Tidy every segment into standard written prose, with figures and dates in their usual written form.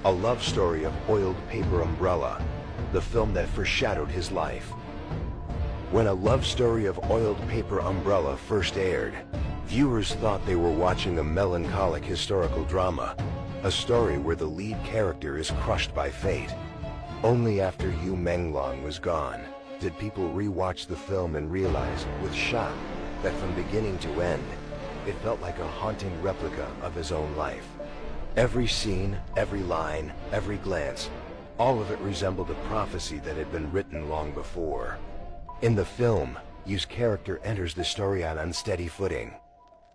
A love story of oiled paper umbrella, the film that foreshadowed his life. When A Love Story of Oiled Paper Umbrella first aired, viewers thought they were watching a melancholic historical drama, a story where the lead character is crushed by fate. Only after Wi멍롱 was gone did people re-watch the film and realize, with shock, that from beginning to end, it felt like a haunting replica of his own life. Every scene, every line, every glance, all of it resembled a prophecy that had been written long before. In the film, Yu's character enters the story on unsteady footing.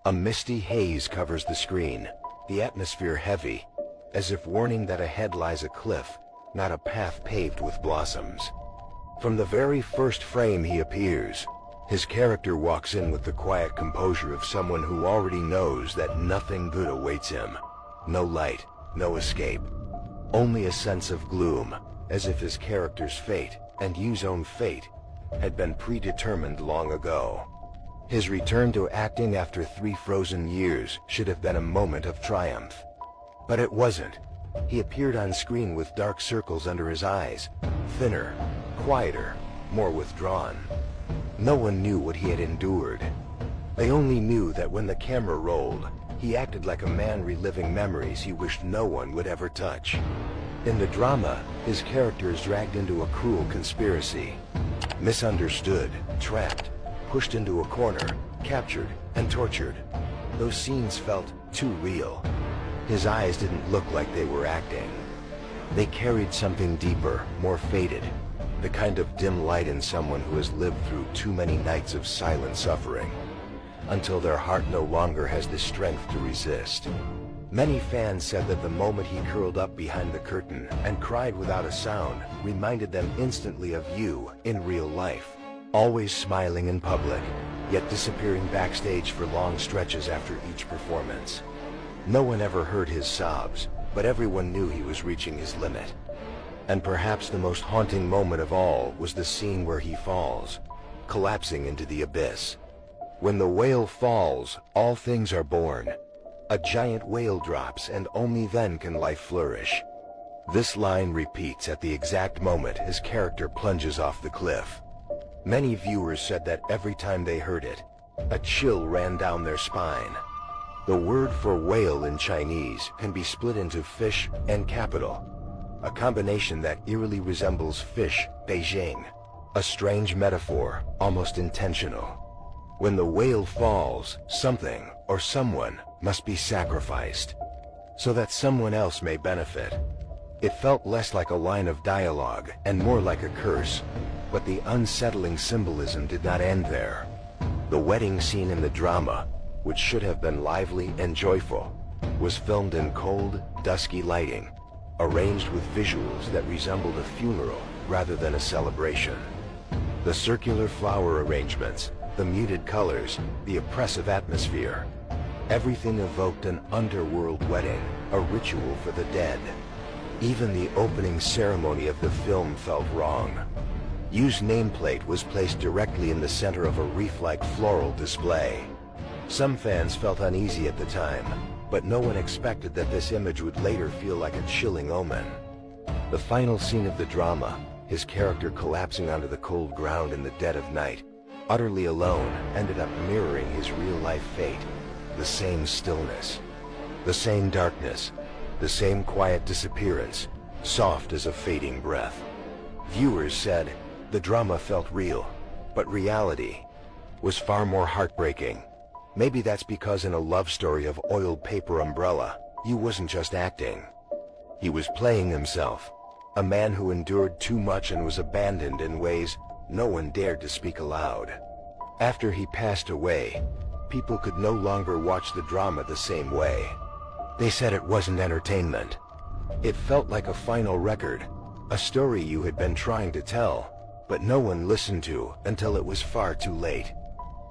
A misty haze covers the screen, the atmosphere heavy, as if warning that ahead lies a cliff, not a path paved with blossoms. From the very first frame he appears, his character walks in with the quiet composure of someone who already knows that nothing good awaits him. No light, no escape. Only a sense of gloom, as if his character's fate, and Yu's own fate, had been predetermined long ago. His return to acting after 3 frozen years should have been a moment of triumph. But it wasn't. He appeared on screen with dark circles under his eyes, thinner, quieter, more withdrawn. No one knew what he had endured. They only knew that when the camera rolled, he acted like a man reliving memories he wished no one would ever touch. In the drama, his character is dragged into a cruel conspiracy. Misunderstood, trapped, pushed into a corner, captured, and tortured. Those scenes felt too real. His eyes didn't look like they were acting. They carried something deeper, more faded, the kind of dim light in someone who has lived through too many nights of silent suffering, until their heart no longer has the strength to resist. Many fans said that the moment he curled up behind the curtain and cried without a sound reminded them instantly of Yu in real life, always smiling in public, yet disappearing backstage for long stretches after each performance. No one ever heard his sobs, but everyone knew he was reaching his limit. And perhaps the most haunting moment of all was the scene where he falls, collapsing into the abyss. When the whale falls, all things are born. A giant whale drops, and only then can life flourish. This line repeats at the exact moment his character plunges off the cliff. Many viewers said that every time they heard it, a chill ran down their spine. The word for whale in Chinese can be split into fish and capital, a combination that eerily resembles fish, Beijing, a strange metaphor, almost intentional. When the whale falls, something or someone must be sacrificed, so that someone else may benefit. It felt less like a line of dialogue and more like a curse, but the unsettling symbolism did not end there. The wedding scene in the drama, which should have been lively and joyful, was filmed in cold, dusky lighting, arranged with visuals that resembled a funeral rather than a celebration. The circular flower arrangements, the muted colors, the oppressive atmosphere, everything evoked an underworld wedding, a ritual for the dead. Even the opening ceremony of the film felt wrong. Yu's nameplate was placed directly in the center of a wreath-like floral display. Some fans felt uneasy at the time, but no one expected that this image would later feel like a chilling omen. The final scene of the drama, his character collapsing onto the cold ground in the dead of night, utterly alone, ended up mirroring his real-life fate. The same stillness, the same darkness, the same quiet disappearance, soft as a fading breath. Viewers said the drama felt real, but reality was far more heartbreaking. Maybe that's because in A Love Story of Oiled Paper Umbrella, Yu wasn't just acting. He was playing himself, a man who endured too much and was abandoned in ways no one dared to speak aloud. After he passed away, people could no longer watch the drama the same way. They said it wasn't entertainment. It felt like a final record, a story you had been trying to tell, but no one listened to until it was far too late.